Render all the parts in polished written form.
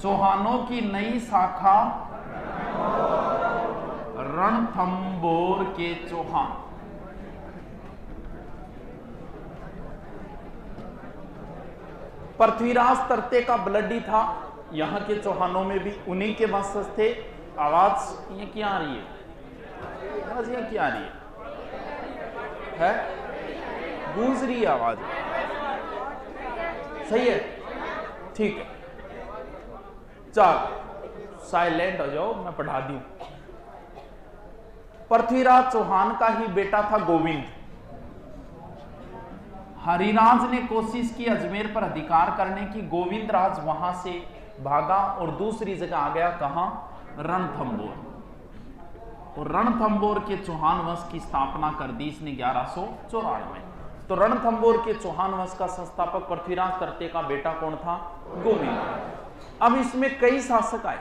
चौहानों की नई शाखा रणथंभौर के चौहान। पृथ्वीराज तरते का ब्लडी था, यहां के चौहानों में भी उन्हीं के वंशज थे। आवाज ये क्या आ रही है? आवाज ये क्या आ रही है? गूंज रही है आवाज? सही है, ठीक है। चल साइलेंट हो जाओ, मैं पढ़ा दूं। पृथ्वीराज चौहान का ही बेटा था गोविंद। हरिराज ने कोशिश की अजमेर पर अधिकार करने की, गोविंद राज वहां से भागा और दूसरी जगह आ गया। कहां? रणथंभौर। और रणथंभौर के चौहान वंश की स्थापना कर दी इसने 1194 में। तो रणथंभौर के चौहान वंश का संस्थापक पृथ्वीराज तरते का बेटा कौन था? गोविंद। अब इसमें कई शासक आए,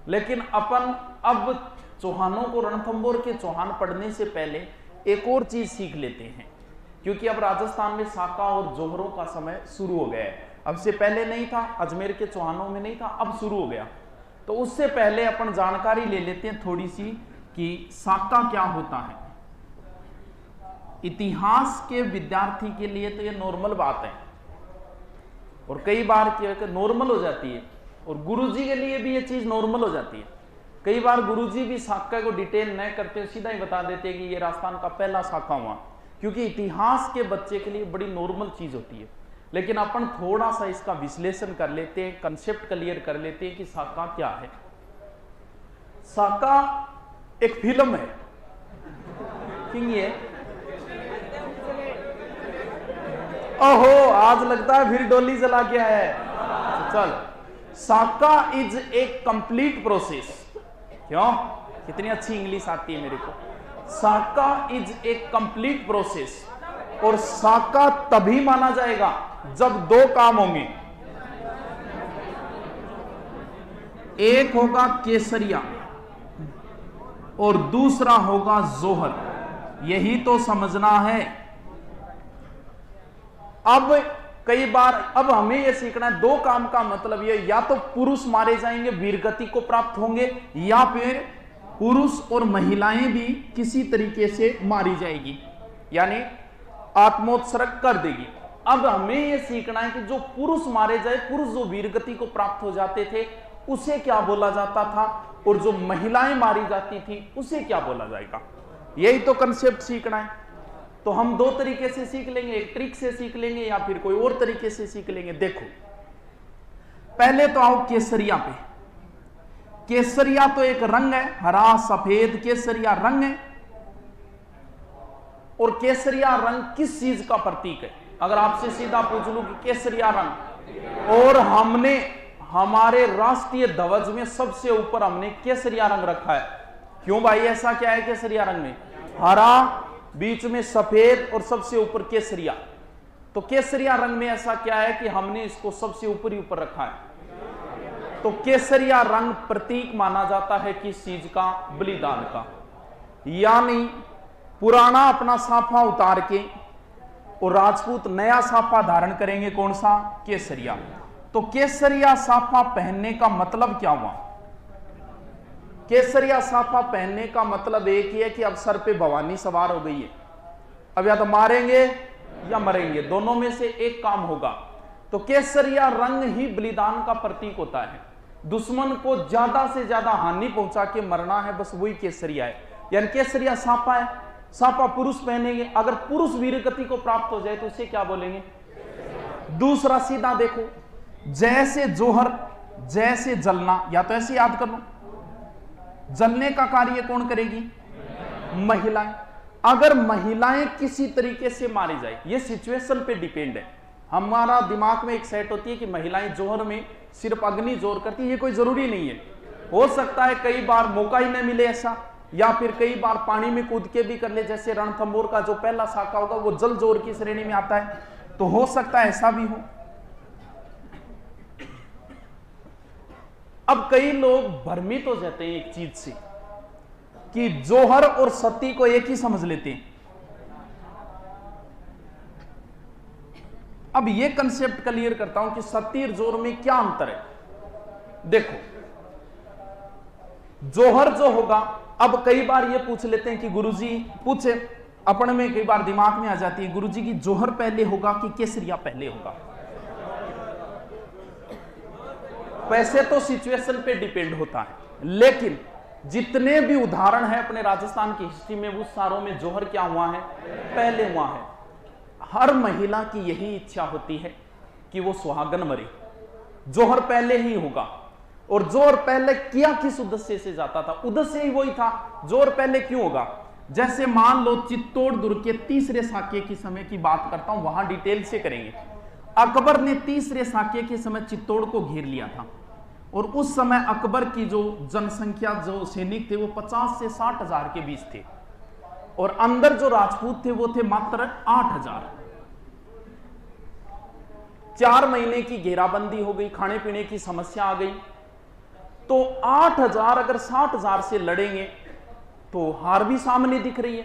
लेकिन अपन अब चौहानों को रणथंभौर के चौहान पढ़ने से पहले एक और चीज सीख लेते हैं, क्योंकि अब राजस्थान में साका और जोहरों का समय शुरू हो गया है। अब से पहले नहीं था, अजमेर के चौहानों में नहीं था, अब शुरू हो गया। तो उससे पहले अपन जानकारी ले लेते हैं थोड़ी सी कि साका क्या होता है। इतिहास के विद्यार्थी के लिए तो ये नॉर्मल बात है, और कई बार क्या है नॉर्मल हो जाती है, और गुरुजी के लिए भी ये चीज नॉर्मल हो जाती है। कई बार गुरुजी भी साका को डिटेल न करते, सीधा ही बता देते हैं कि ये राजस्थान का पहला साका हुआ, क्योंकि इतिहास के बच्चे के लिए बड़ी नॉर्मल चीज होती है। लेकिन अपन थोड़ा सा इसका विश्लेषण कर लेते हैं, कंसेप्ट क्लियर कर लेते हैं कि साका क्या है। साका एक फिल्म है, किंग ये ओहो आज लगता है फिर डोली जला के आया है। चल, साका इज ए कंप्लीट प्रोसेस। क्यों? कितनी अच्छी इंग्लिश आती है मेरे को। साका इज ए कंप्लीट प्रोसेस, और साका तभी माना जाएगा जब दो काम होंगे। एक होगा केसरिया और दूसरा होगा जोहर। यही तो समझना है। अब कई बार अब हमें यह सीखना है, दो काम का मतलब ये, या तो पुरुष मारे जाएंगे वीरगति को प्राप्त होंगे, या फिर पुरुष और महिलाएं भी किसी तरीके से मारी जाएगी, यानी आत्मोत्सर्ग कर देगी। अब हमें यह सीखना है कि जो पुरुष मारे जाए, पुरुष जो वीरगति को प्राप्त हो जाते थे उसे क्या बोला जाता था, और जो महिलाएं मारी जाती थी उसे क्या बोला जाएगा। यही तो कंसेप्ट सीखना है। तो हम दो तरीके से सीख लेंगे, एक ट्रिक से सीख लेंगे या फिर कोई और तरीके से सीख लेंगे। देखो, पहले तो आओ केसरिया पे। केसरिया तो एक रंग है, हरा सफेद केसरिया रंग है। और केसरिया रंग किस चीज का प्रतीक है? अगर आपसे सीधा पूछ लूं कि केसरिया रंग, और हमने हमारे राष्ट्रीय ध्वज में सबसे ऊपर हमने केसरिया रंग रखा है। क्यों भाई, ऐसा क्या है केसरिया रंग में? हरा, बीच में सफेद और सबसे ऊपर केसरिया। तो केसरिया रंग में ऐसा क्या है कि हमने इसको सबसे ऊपर ही ऊपर रखा है। तो केसरिया रंग प्रतीक माना जाता है किस चीज का? बलिदान का। यानी पुराना अपना साफा उतार के और राजपूत नया साफा धारण करेंगे, कौन सा? केसरिया। तो केसरिया साफा पहनने का मतलब क्या हुआ? केसरिया साफा पहनने का मतलब एक ही है कि अब सर पे भवानी सवार हो गई है, अब या तो मारेंगे या मरेंगे, दोनों में से एक काम होगा। तो केसरिया रंग ही बलिदान का प्रतीक होता है। दुश्मन को ज्यादा से ज्यादा हानि पहुंचा के मरना है, बस वही केसरिया है। यानी केसरिया साफा है, साफा पुरुष पहनेंगे, अगर पुरुष वीरगति को प्राप्त हो जाए तो उसे क्या बोलेंगे? दूसरा सीधा देखो, जैसे जोहर, जैसे जलना, या तो ऐसे याद कर लो, जलने का कार्य कौन करेगी? महिलाएं। अगर महिलाएं किसी तरीके से मारी जाए, ये सिचुएशन पे डिपेंड है। हमारा दिमाग में एक सेट होती है कि महिलाएं जोहर में सिर्फ अग्नि जोर करती है, ये कोई जरूरी नहीं है। हो सकता है कई बार मौका ही न मिले ऐसा, या फिर कई बार पानी में कूद के भी कर ले, जैसे रणथंभौर का जो पहला शाखा होगा वो जल जोर की श्रेणी में आता है, तो हो सकता है ऐसा भी हो। अब कई लोग भ्रमित हो जाते हैं एक चीज से कि जोहर और सती को एक ही समझ लेते हैं। अब यह कंसेप्ट क्लियर करता हूं कि सती और जोहर में क्या अंतर है। देखो जोहर जो होगा, अब कई बार ये पूछ लेते हैं कि गुरुजी पूछे, अपने में कई बार दिमाग में आ जाती है, गुरुजी की जोहर पहले होगा कि केसरिया पहले होगा। वैसे तो सिचुएशन पे डिपेंड होता है, लेकिन जितने भी उदाहरण है अपने राजस्थान की हिस्ट्री में, वो सारों में जोहर क्या हुआ है, पहले हुआ है। हर महिला की यही इच्छा होती है कि वो सुहागन मरे, जोहर पहले ही होगा। और जोहर पहले किया किस उद्देश्य से जाता था, उद्देश्य ही वही था, जोहर पहले क्यों होगा। जैसे मान लो चित्तौड़ दुर्ग के तीसरे साके की समय की बात करता हूं, वहां डिटेल से करेंगे। अकबर ने तीसरे साके के समय चित्तौड़ को घेर लिया था, और उस समय अकबर की जो जनसंख्या, जो सैनिक थे, वो 50 से 60 हजार के बीच थे, और अंदर जो राजपूत थे वो थे मात्र 8,000। 4 महीने की घेराबंदी हो गई, खाने पीने की समस्या आ गई, तो 8,000 अगर 60,000 से लड़ेंगे तो हार भी सामने दिख रही है।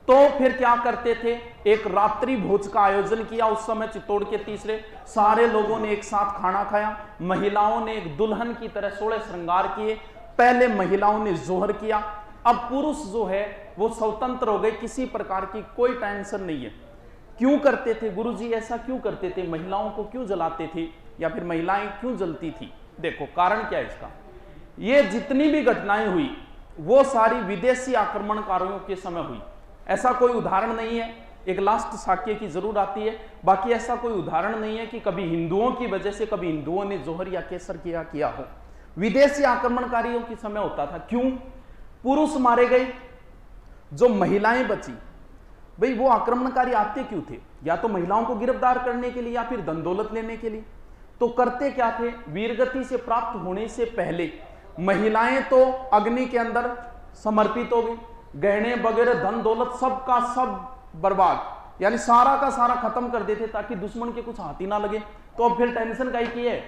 तो फिर क्या करते थे, एक रात्रि भोज का आयोजन किया। उस समय चित्तौड़ के तीसरे सारे लोगों ने एक साथ खाना खाया, महिलाओं ने एक दुल्हन की तरह 16 श्रृंगार किए। पहले महिलाओं ने जोहर किया, अब पुरुष जो है वो स्वतंत्र हो गए, किसी प्रकार की कोई टेंशन नहीं है। क्यों करते थे गुरुजी, ऐसा क्यों करते थे, महिलाओं को क्यों जलाते थे, या फिर महिलाएं क्यों जलती थी। देखो कारण क्या है इसका, ये जितनी भी घटनाएं हुई वो सारी विदेशी आक्रमणकारियों के समय हुई। ऐसा कोई उदाहरण नहीं है, एक लास्ट साक्य की जरूर आती है, बाकी ऐसा कोई उदाहरण नहीं है कि कभी हिंदुओं की वजह से कभी हिंदुओं ने जोहर या केसर किया हो। विदेशी आक्रमणकारियों के समय होता था। क्यों, पुरुष मारे गए, जो महिलाएं बची, भाई वो आक्रमणकारी आते क्यों थे, या तो महिलाओं को गिरफ्तार करने के लिए या फिर धन दौलत लेने के लिए। तो करते क्या थे, वीरगति से प्राप्त होने से पहले महिलाएं तो अग्नि के अंदर समर्पित हो गई, गहने वगैरह धन दौलत सब का सब बर्बाद, यानी सारा का सारा खत्म कर देते ताकि दुश्मन के कुछ हाथ ही ना लगे। तो अब फिर टेंशन का ही है,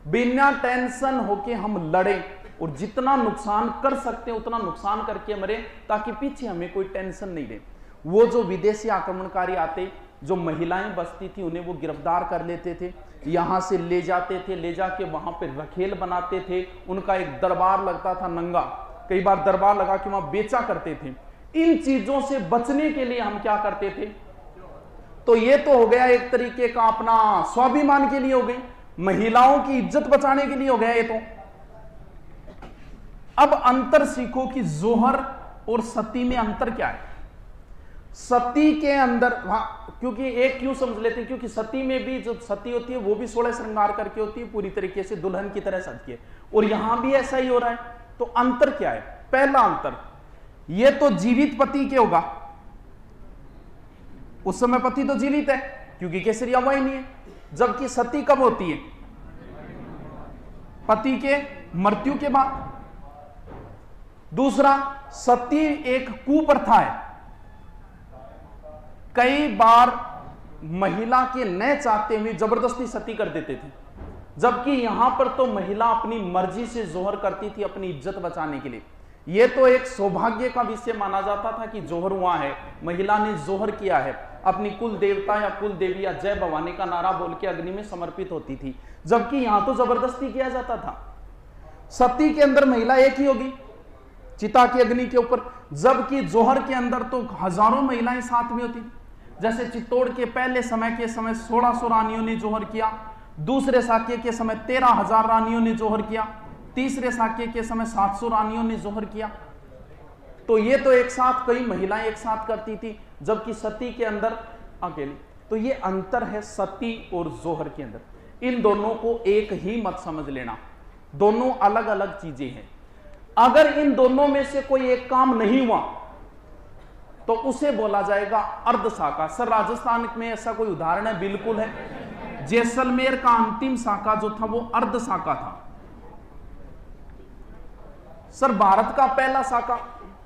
बिना टेंशन होके हम लड़े और जितना नुकसान कर सकते हैं उतना नुकसान करके मरे, ताकि पीछे हमें कोई टेंशन नहीं रहे। वो जो विदेशी आक्रमणकारी आते, जो महिलाएं बसती थी, उन्हें वो गिरफ्तार कर लेते थे, यहां से ले जाते थे, ले जाके वहां पे रखेल बनाते थे, उनका एक दरबार लगता था नंगा, कई बार दरबार लगा के वहां बेचा करते थे। इन चीजों से बचने के लिए हम क्या करते थे, तो ये तो हो गया एक तरीके का अपना स्वाभिमान के लिए हो गई, महिलाओं की इज्जत बचाने के लिए हो गया ये तो। अब अंतर सीखो कि जोहर और सती में अंतर क्या है। सती के अंदर क्योंकि एक क्यों समझ लेते हैं, क्योंकि सती में भी जो सती होती है वो भी 16 श्रृंगार करके होती है, पूरी तरीके से दुल्हन की तरह सज के, और यहां भी ऐसा ही हो रहा है। तो अंतर क्या है, पहला अंतर, ये तो जीवित पति के होगा, उस समय पति तो जीवित है क्योंकि केसरिया हुआ ही नहीं है, जबकि सती कब होती है, पति के मृत्यु के बाद। दूसरा, सती एक कुप्रथा है, कई बार महिला के न चाहते हुए जबरदस्ती सती कर देते थे, जबकि यहां पर तो महिला अपनी मर्जी से जोहर करती थी अपनी इज्जत बचाने के लिए। यह तो एक सौभाग्य का विषय माना जाता था कि जोहर हुआ है, महिला ने जोहर किया है, अपनी कुल देवता या कुल देवी या जय भवानी का नारा बोल के अग्नि में समर्पित होती थी, जबकि यहां तो जबरदस्ती किया जाता था। सती के अंदर महिला एक ही होगी चिता की अग्नि के ऊपर, जबकि जोहर के अंदर तो हजारों महिलाएं साथ में होती। जैसे चित्तौड़ के पहले समय के समय 1600 रानियों ने जोहर किया, दूसरे साक्य के समय 13,000 रानियों ने जोहर किया, तीसरे साक्य के समय 700 रानियों ने जोहर किया। तो ये तो एक साथ कई महिलाएं एक साथ करती थी, जबकि सती के अंदर अकेली। तो ये अंतर है सती और जोहर के अंदर। इन दोनों को एक ही मत समझ लेना, दोनों अलग अलग चीजें हैं। अगर इन दोनों में से कोई एक काम नहीं हुआ तो उसे बोला जाएगा अर्धशाखा। सर राजस्थान में ऐसा कोई उदाहरण है? बिल्कुल है, जैसलमेर का अंतिम शाखा जो था वो अर्धशाखा था। सर भारत का पहला शाखा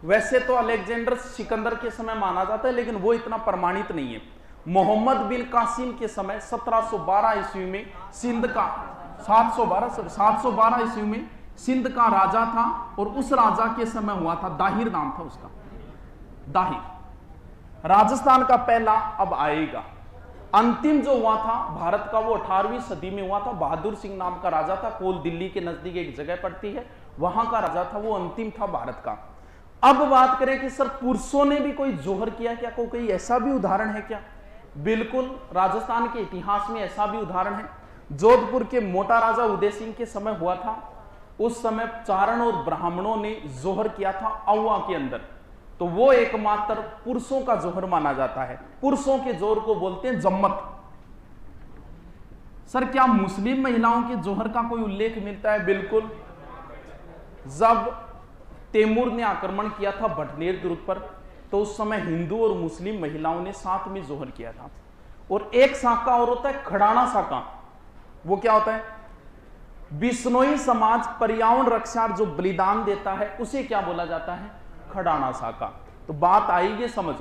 वैसे तो अलेक्जेंडर सिकंदर के समय माना जाता है, लेकिन वो इतना प्रमाणित नहीं है। मोहम्मद बिन कासिम के समय 1712 ईस्वी में सिंध का 712 ईस्वी में सिंध का राजा था, और उस राजा के समय हुआ था, दाहिर नाम था उसका, दाहिर। राजस्थान का पहला अब आएगा। अंतिम जो हुआ था भारत का वो 18वीं सदी में हुआ था। बहादुर सिंह नाम का राजा था, कोल दिल्ली के नजदीक एक जगह पड़ती है, वहां का राजा था, वो अंतिम था भारत का। अब बात करें कि सर पुरुषों ने भी कोई जोहर किया क्या, कोई ऐसा भी उदाहरण है क्या? बिल्कुल, राजस्थान के इतिहास में ऐसा भी उदाहरण है। जोधपुर के मोटा राजा उदय सिंह के समय हुआ था। उस समय चारण और ब्राह्मणों ने जोहर किया था औवा के अंदर, तो वो एकमात्र पुरुषों का जोहर माना जाता है। पुरुषों के जोहर को बोलते हैं जम्मत। सर क्या मुस्लिम महिलाओं के जोहर का कोई उल्लेख मिलता है? बिल्कुल, जब तैमूर ने आक्रमण किया था भटनेर दुर्ग पर, तो उस समय हिंदू और मुस्लिम महिलाओं ने साथ में जोहर किया था। और एक साका और होता है खड़ाना साका। वो क्या होता है? बिश्नोई समाज पर्यावरण रक्षा जो बलिदान देता है उसे क्या बोला जाता है? खड़ाना साका। तो बात आई ये समझ,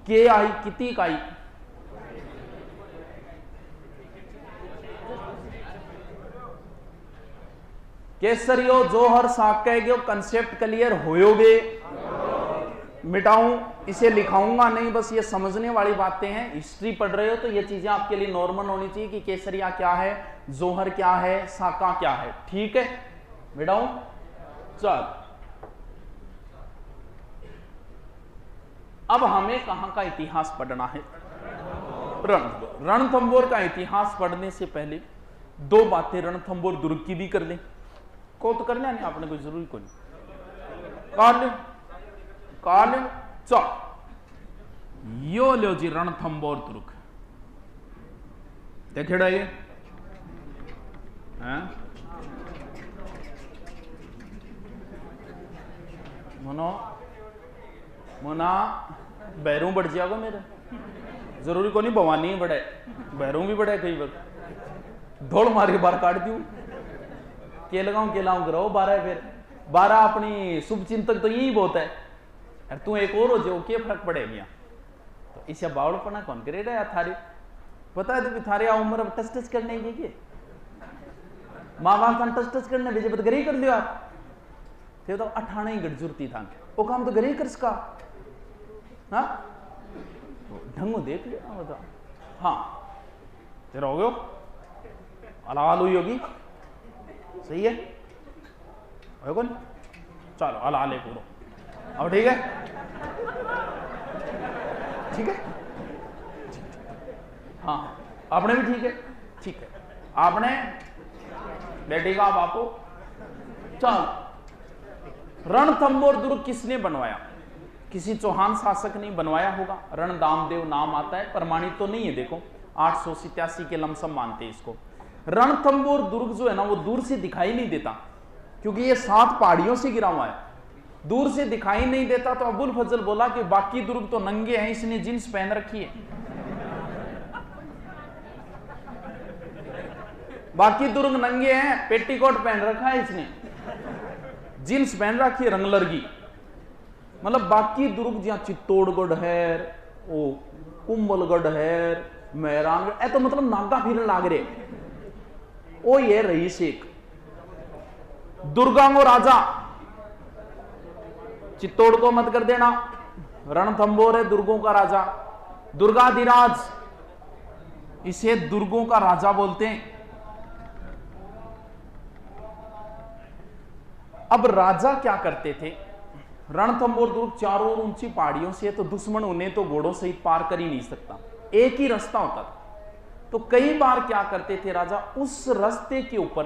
के आई कितनी आई? केसरियो जोहर साके कंसेप्ट क्लियर होयोगे? मिटाऊं इसे, लिखाऊंगा नहीं, बस ये समझने वाली बातें हैं। हिस्ट्री पढ़ रहे हो तो ये चीजें आपके लिए नॉर्मल होनी चाहिए कि केसरिया क्या है, जोहर क्या है, साका क्या है। ठीक है, मिटाऊं? चल, अब हमें कहां का इतिहास पढ़ना है? रणथंबोर का इतिहास पढ़ने से पहले दो बातें रणथंबोर दुर्ग की भी कर लें। को तो करना नहीं आपने, कोई जरूरी को नहीं, काल चल यो लो जी रणथंबोर दुर्ग देखेड़ा ये मोना बैरू बढ़ जाएगा मेरे, जरूरी को नहीं भवानी बढ़े, बैरू भी बढ़े, कई बार धोड़ मार के बाहर काट दूं, के लगाऊं के लाऊं करो 12, फिर 12 अपनी शुभ चिंतक तो यही बहुत है। अरे तू एक और हो जो क्या फर्क पड़े मियाँ, तो इसे बावड़पना कौन करेगा यार? थारी पता है तो थारी उम्र अब टच करने की माँ बाप टच टच करने भेजे बत घरे कर लियो आप, फिर तो 18 ही गट जुरती था वो काम तो घरे कर सका। हाँ ढंगो देख लिया बता। हाँ तेरा हो गयो अलाल हुई होगी, सही है हो कौन? चलो अलाले पूरो अब ठीक है, ठीक है, हाँ आपने भी ठीक है, ठीक है आपने बैठेगा बापू। चल, रणथंबोर दुर्ग किसने बनवाया? किसी चौहान शासक ने बनवाया होगा। रणदामदेव नाम आता है, प्रमाणित तो नहीं है। देखो 887 के लमसम मानते हैं इसको। रणथंबोर दुर्ग जो है ना वो दूर से दिखाई नहीं देता, क्योंकि ये 7 पहाड़ियों से गिरा हुआ है, दूर से दिखाई नहीं देता। तो अबुल फजल बोला कि बाकी दुर्ग तो नंगे हैं, इसने जींस पहन रखी है। बाकी दुर्ग नंगे हैं, पेटीकोट पहन रखा है इसने, जींस पहन रखी है रंगलर की। मतलब बाकी दुर्ग जहां चित्तौड़गढ़ है, ओ कुंभलगढ़ है, मेहरानगढ़ है, तो मतलब नागा फिरन लाग रहे। ओ ये रईस एक दुर्गांगो राजा, चित्तौड़ को मत कर देना, रणथंबोर है दुर्गों का राजा, दुर्गाधिराज, इसे दुर्गों का राजा बोलते हैं। अब राजा क्या करते थे? रणथंबोर दुर्ग चारों ओर ऊंची पहाड़ियों से है, तो दुश्मन उन्हें तो घोड़ों सहित पार कर ही नहीं सकता, एक ही रास्ता होता था। तो कई बार क्या करते थे राजा, उस रास्ते के ऊपर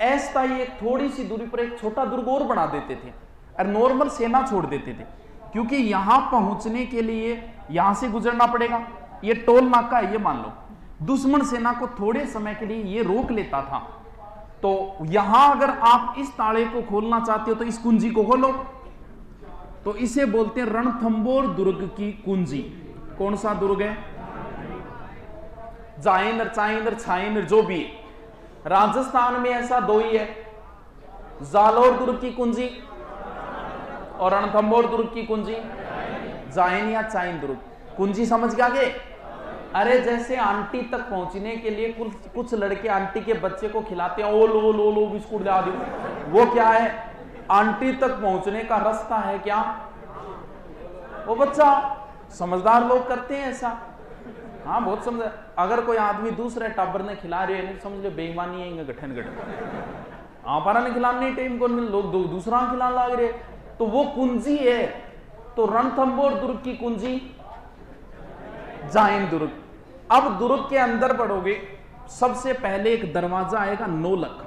अस्थायी एक थोड़ी सी दूरी पर एक छोटा दुर्ग और बना देते थे और नॉर्मल सेना छोड़ देते थे, क्योंकि यहां पहुंचने के लिए यहां से गुजरना पड़ेगा, ये टोल नाका है, ये मान लो। दुश्मन सेना को थोड़े समय के लिए ये रोक लेता था। तो यहां अगर आप इस ताले को खोलना चाहते हो तो इस कुंजी को खोलो, तो इसे बोलते हैं रणथंबोर दुर्ग की कुंजी। कौन सा दुर्ग है? जाइंदर, चाइंदर, छाइंदर, जो भी है। राजस्थान में ऐसा 2 ही है, जालोर दुर्ग की कुंजी और रणथंबोर दुर्ग की कुंजी। जाइन या चाइन दुर्ग कुंजी समझ के आगे? अरे जैसे आंटी तक पहुंचने के लिए कुछ लड़के आंटी के बच्चे को खिलाते हैं, ओ लो लो लो बिस्कुट ला दो, वो क्या है? आंटी तक पहुंचने का रास्ता है क्या वो बच्चा? समझदार लोग करते हैं ऐसा। हाँ बहुत समझ। अगर कोई आदमी दूसरे टाबर ने खिला रहे हैं समझ लो बेईमानी है, गठन गठन आप ने खिलाने टाइम को लोग दूसरा खिलाने लग रहे, तो वो कुंजी है। तो रणथंभौर दुर्ग की कुंजी जाइन दुर्ग। अब दुर्ग के अंदर पढ़ोगे, सबसे पहले एक दरवाजा आएगा नौलख।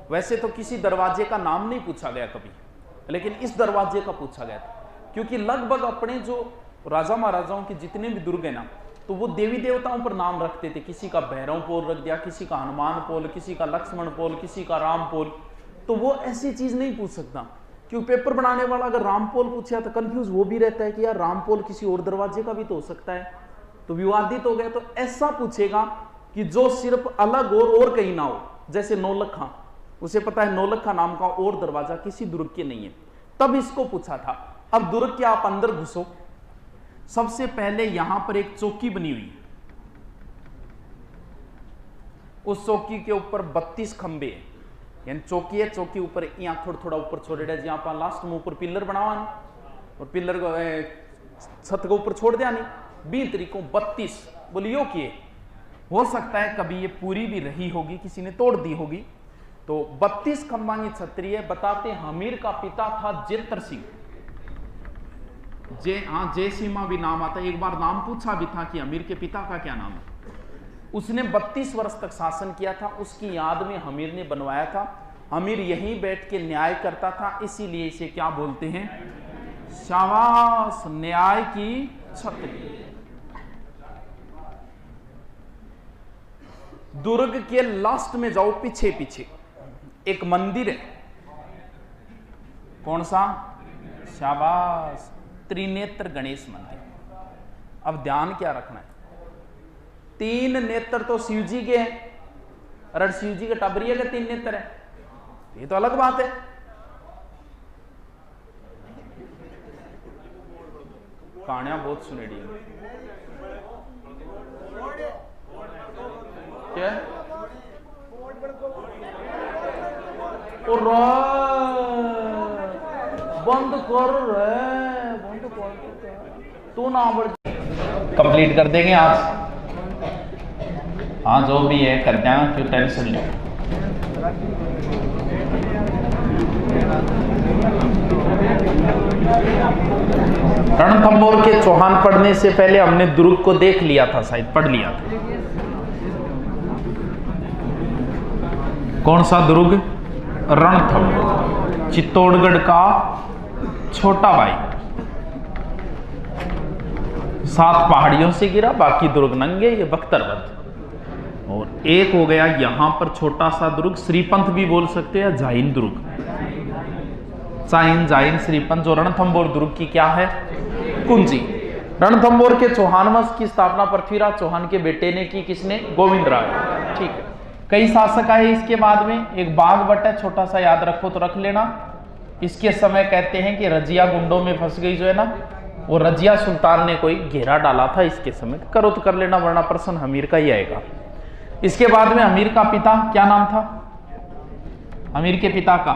वैसे तो किसी दरवाजे का नाम नहीं पूछा गया कभी, लेकिन इस दरवाजे का पूछा गया था, क्योंकि लगभग अपने जो राजा महाराजाओं के जितने भी दुर्ग है ना, तो वो देवी देवताओं पर नाम रखते थे। किसी का भैरव पोल रख दिया, किसी का हनुमान पोल, किसी का लक्ष्मण पोल, किसी का राम पोल। तो वो ऐसी चीज नहीं पूछ सकता, क्योंकि पेपर बनाने वाला अगर राम पोल पूछा तो कंफ्यूज वो भी रहता है कि यार राम पोल किसी और दरवाजे का भी तो हो सकता है, तो विवादित हो गया। तो ऐसा पूछेगा कि जो सिर्फ अलग और कहीं ना हो, जैसे नौलखा, उसे पता है नौलखा नाम का और दरवाजा किसी दुर्ग के नहीं है, तब इसको पूछा था। अब दुर्ग के आप अंदर घुसो, सबसे पहले यहां पर एक चौकी बनी हुई है। उस चौकी के ऊपर 32 खंबे हैं, यानी चौकी है, चौकी ऊपर यहां थोड़ा थोड़ा ऊपर छोड़ेगा, जहां पर लास्ट में ऊपर पिलर बनावा नहीं, और पिलर को छत के ऊपर छोड़ दिया नहीं। 20 तरीकों 32 बोलियो किए। हो सकता है कभी ये पूरी भी रही होगी, किसी ने तोड़ दी होगी। तो 32 खंबा की छतरी है। बताते हमीर का पिता था जेतर सिंह। जय सीमा भी नाम आता है। एक बार नाम पूछा भी था कि हमीर के पिता का क्या नाम है। उसने 32 वर्ष तक शासन किया था, उसकी याद में हमीर ने बनवाया था। हमीर यहीं बैठ के न्याय करता था, इसीलिए इसे क्या बोलते हैं, शाबाश, न्याय की छतरी। दुर्ग के लास्ट में जाओ, पीछे पीछे एक मंदिर है। कौन सा, शाबाश, त्रिनेत्र गणेश मंदिर। अब ध्यान क्या रखना है, 3 नेत्र तो शिव जी के हैं। अरे शिव जी के टबरिया के 3 नेत्र है, ये तो अलग बात है। कहानियां बहुत सुनेड़ी है। क्या बंद कर रहे, बंद कर, तू ना कंप्लीट कर देंगे आज। हाँ जो भी है कर देना, क्यों टेंशन लो। रणथंभौर के चौहान पढ़ने से पहले हमने दुर्ग को देख लिया था, शायद पढ़ लिया था। कौन सा दुर्ग, रणथंभौर, चित्तौड़गढ़ का छोटा भाई। 7 पहाड़ियों से गिरा, बाकी दुर्ग नंगे, ये बख्तरबंद। और एक हो गया यहां पर छोटा सा दुर्ग, श्रीपंथ भी बोल सकते हैं, जाइन दुर्ग, जाइन श्रीपंथ, जो रणथंभौर दुर्ग की क्या है, कुंजी। रणथंभौर के चौहान वंश की स्थापना पृथ्वीराज चौहान के बेटे ने की, किसने, गोविंद राय। ठीक है, कई शासक आए इसके बाद में। एक बागवट है, छोटा सा याद रखो तो रख लेना। इसके समय कहते हैं कि रजिया गुंडों में फंस गई जो है ना, वो रजिया सुल्तान ने कोई घेरा डाला था इसके समय। करो तो कर लेना, वरना प्रश्न हमीर का ही आएगा। इसके बाद में हमीर का पिता क्या नाम था, हमीर के पिता का,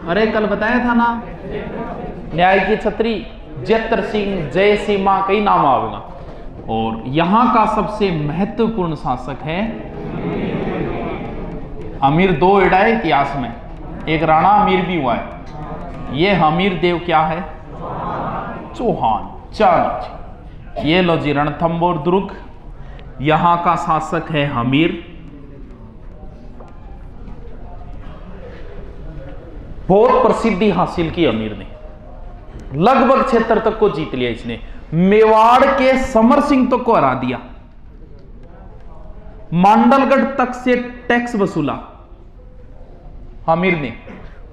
अरे कल बताया था ना, न्याय की छतरी, जेतर सिंह, जय सीमा, कई नाम आवेगा। और यहां का सबसे महत्वपूर्ण शासक है हमीर। 2 एड़ा है इतिहास में, एक राणा अमीर भी हुआ है। ये हमीर देव क्या है, चौहान। चलो ये लो जी, रणथंभौर दुर्ग, यहां का शासक है हमीर। बहुत प्रसिद्धि हासिल की हमीर ने, लगभग क्षेत्र तक को जीत लिया इसने। मेवाड़ के समर सिंह तक को हरा दिया, मांडलगढ़ तक से टैक्स वसूला हमीर ने,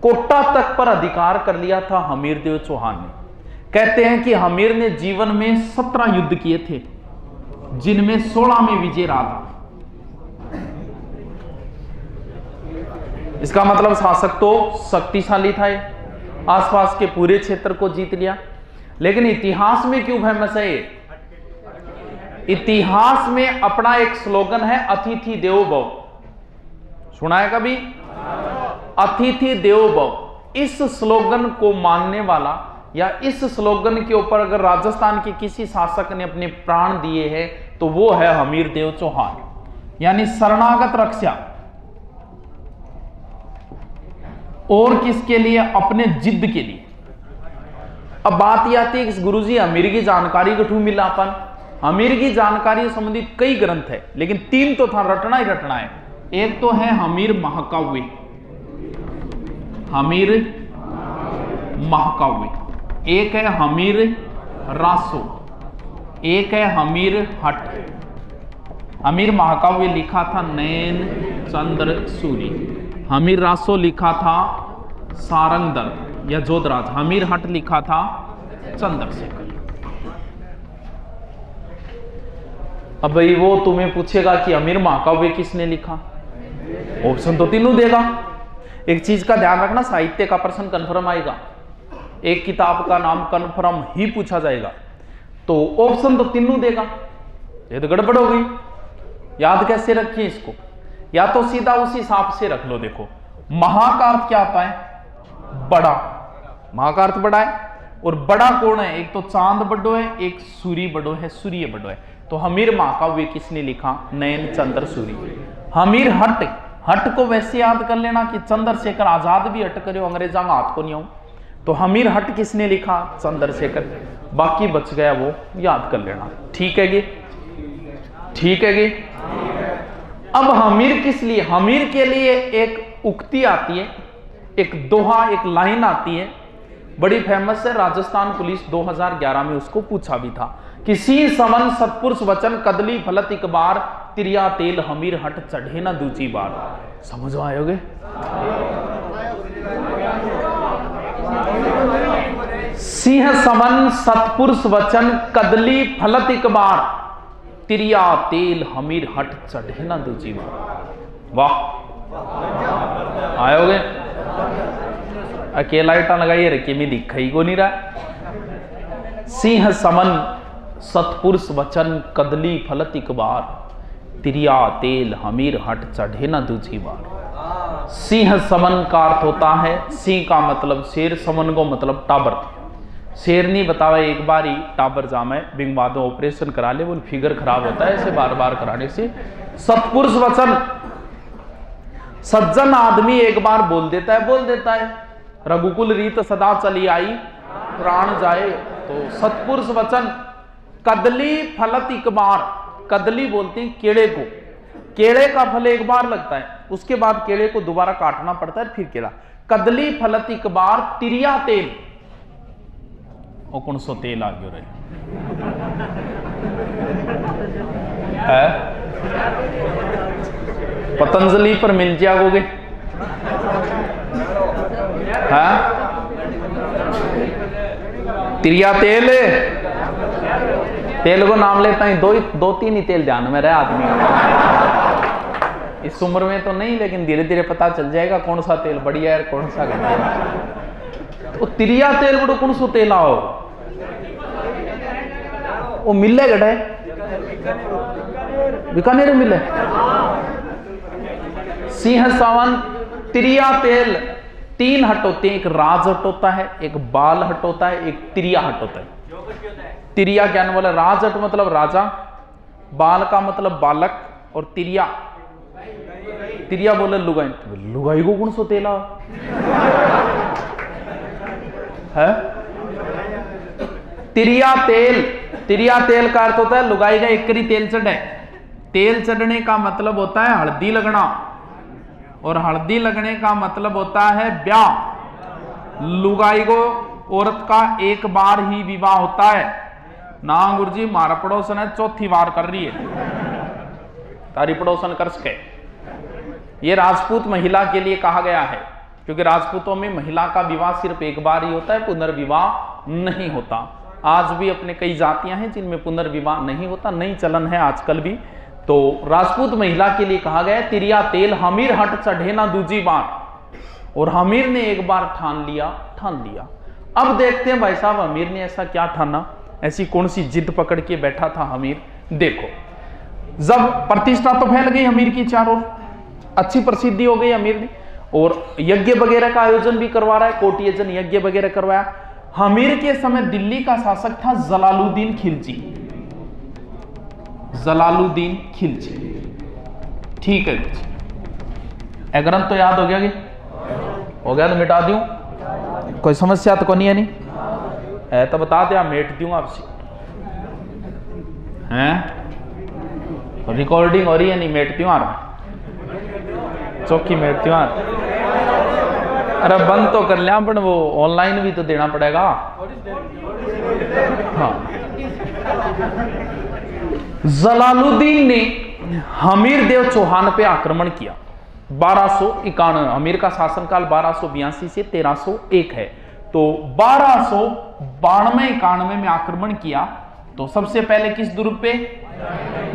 कोटा तक पर अधिकार कर लिया था हमीर देव चौहान ने। कहते हैं कि हमीर ने जीवन में 17 युद्ध किए थे, जिनमें 16 में विजय रहा था। इसका मतलब शासक तो शक्तिशाली था, आसपास के पूरे क्षेत्र को जीत लिया। लेकिन इतिहास में क्यों फेमस है ये, इतिहास में अपना एक स्लोगन है, अतिथि देवो भव। सुना है कभी, अतिथि देवो भव। इस स्लोगन को मानने वाला या इस स्लोगन के ऊपर अगर राजस्थान के किसी शासक ने अपने प्राण दिए हैं तो वो है हमीर देव चौहान, यानी शरणागत रक्षा। और किसके लिए? अपने जिद के लिए। अब बात यह आती है कि गुरुजी हमीर की जानकारी कठू मिला अपन। हमीर की जानकारी संबंधित कई ग्रंथ है, लेकिन 3 तो था, रटना ही रटना है। एक तो है हमीर महाकाव्य, हमीर महाकाव्य, एक है हमीर रासो, एक है हमीर हट। हमीर महाकाव्य लिखा था नयन चंद्र सूरी, हमीर रासो लिखा था सारंगधर या जोधराज, हमीर हट लिखा था चंद्रशेखर। अब भाई वो तुम्हें पूछेगा कि हमीर महाकाव्य किसने लिखा, ऑप्शन तो तीनों देगा। एक चीज का ध्यान रखना, साहित्य का प्रश्न कन्फर्म आएगा, एक किताब का नाम कन्फर्म ही पूछा जाएगा, तो ऑप्शन तो तीनों देगा। ये तो गड़बड़ हो गई। याद कैसे रखिए इसको? या तो सीधा उसी हिसाब से रख लो। देखो महा का अर्थ क्या आता है? बड़ा। महा का अर्थ बड़ा है, और बड़ा कौन है? एक तो चांद बड़ो है, एक सूर्य बड़ो है, सूर्य बड़ो है। तो हमीर महाकाव्य किसने लिखा? नयन चंद्र सूरी। हमीर हट, हट को वैसे याद कर लेना कि चंद्रशेखर आजाद भी हट करो, अंग्रेजा का हाथ को नहीं आऊं। तो हमीर हट किसने लिखा? चंद्रशेखर। बाकी बच गया वो याद कर लेना। ठीक है जी, ठीक है जी। अब हमीर किस लिए? हमीर के लिए एक उक्ति आती है, एक दोहा, एक लाइन आती है, बड़ी फेमस है। राजस्थान पुलिस 2011 में उसको पूछा भी था कि सी समन सतपुरुष वचन कदली फलत एक बार, तिरिया तेल हमीर हट चढ़े ना दूजी बार। समझ आयोगे? सिंह समन सतपुरुष वचन कदली फलत एक बार, तिरिया तेल हमीर हट चढ़े ना दूजी बार। वाह, आयोगे? अकेला इटा लगाइए रखिए, मैं दिखा ही को नहीं रहा। सिंह समन सतपुरुष वचन कदली फलत एक बार, तिरिया तेल हमीर हट चढ़े ना दूजी बार। सिंह समन का अर्थ होता है, सिंह का मतलब शेर, समन को मतलब टाबर। शेर नहीं बतावा एक बार ही टाबर जामे बिंग बाद ऑपरेशन करा ले, वो फिगर खराब होता है ऐसे बार बार कराने से। सतपुरुष वचन, सज्जन आदमी एक बार बोल देता है, बोल देता है। रघुकुल रीत सदा चली आई, प्राण जाए। तो सतपुरुष वचन। कदली फलत एक बार, कदली बोलते हैं केड़े को। केड़े का फल एक बार लगता है, उसके बाद केड़े को दोबारा काटना पड़ता है, फिर केड़ा। कदली फलत एक बार, तिरिया तेल। और कौन सो तेल आ गयो रहे है? पतंजलि पर मिल जाओगे? हाँ, तिरिया तेल, तेल को नाम लेता है, दो तीन ही तेल ध्यान में रहे आदमी। इस उम्र में तो नहीं, लेकिन धीरे धीरे पता चल जाएगा कौन सा तेल बढ़िया है, कौन सा घटिया है। तो तिरिया तेल बड़ो कौन सो तेल आओ? वो मिले गए बीकानेर मिले। सिंह सवन तिरिया तेल, 3 हट होते हैं, एक राज हट होता है, एक बाल हट होता है, एक तिरिया हट होता है। तिरिया क्या बोला? राज हट मतलब राजा, बाल का मतलब बालक, और तिरिया, तिरिया बोले लुगाई। लुगाई को कौन सो तेला है? तिरिया तेल, तिरिया तेल का अर्थ होता है लुगाई का एक करी तेल चढ़े। तेल चढ़ने का मतलब होता है हल्दी लगना, और हल्दी लगने का मतलब होता है ब्याह। लुगाई को औरत का एक बार ही विवाह होता है ना। गुरुजी मारा पड़ोसन है, चौथी बार कर रही है, तारी पड़ोसन कर सके। ये राजपूत महिला के लिए कहा गया है, क्योंकि राजपूतों में महिला का विवाह सिर्फ एक बार ही होता है, पुनर्विवाह नहीं होता। आज भी अपने कई जातियां हैं जिनमें पुनर्विवाह नहीं होता, नई चलन है आजकल भी। तो राजपूत महिला के लिए कहा गया है तिरिया तेल हमीर हट चढ़े ना दूजी बार। और हमीर ने एक बार ठान लिया। अब देखते हैं भाई साहब हमीर ने ऐसा क्या ठाना, ऐसी कौन सी जिद पकड़ के बैठा था हमीर। देखो, जब प्रतिष्ठा तो फैल गई हमीर की चारों, अच्छी प्रसिद्धि हो गई हमीर ने, और यज्ञ वगैरह का आयोजन भी करवा रहा है, कोटि यजन यज्ञ वगैरह करवाया। हमीर के समय दिल्ली का शासक था जलालुद्दीन खिलजी। जलालुद्दीन खिलजी, ठीक है जी। ग्रंथ तो याद हो गया कि हो गया तो मिटा दूं, कोई समस्या तो नहीं है, नहीं है तो बता दे, मेट दूं आपसे। हैं रिकॉर्डिंग हो रही है, नहीं मेट त्योहार चौकी मेट त्योहार। अरे बंद तो कर लिया, पर वो ऑनलाइन भी तो देना पड़ेगा। हाँ, जलालुद्दीन ने हमीर देव चौहान पे आक्रमण किया 1291। हमीर का शासनकाल 1282 से 1301 है। तो 1292-91 में आक्रमण किया। तो सबसे पहले किस दुर्ग पे?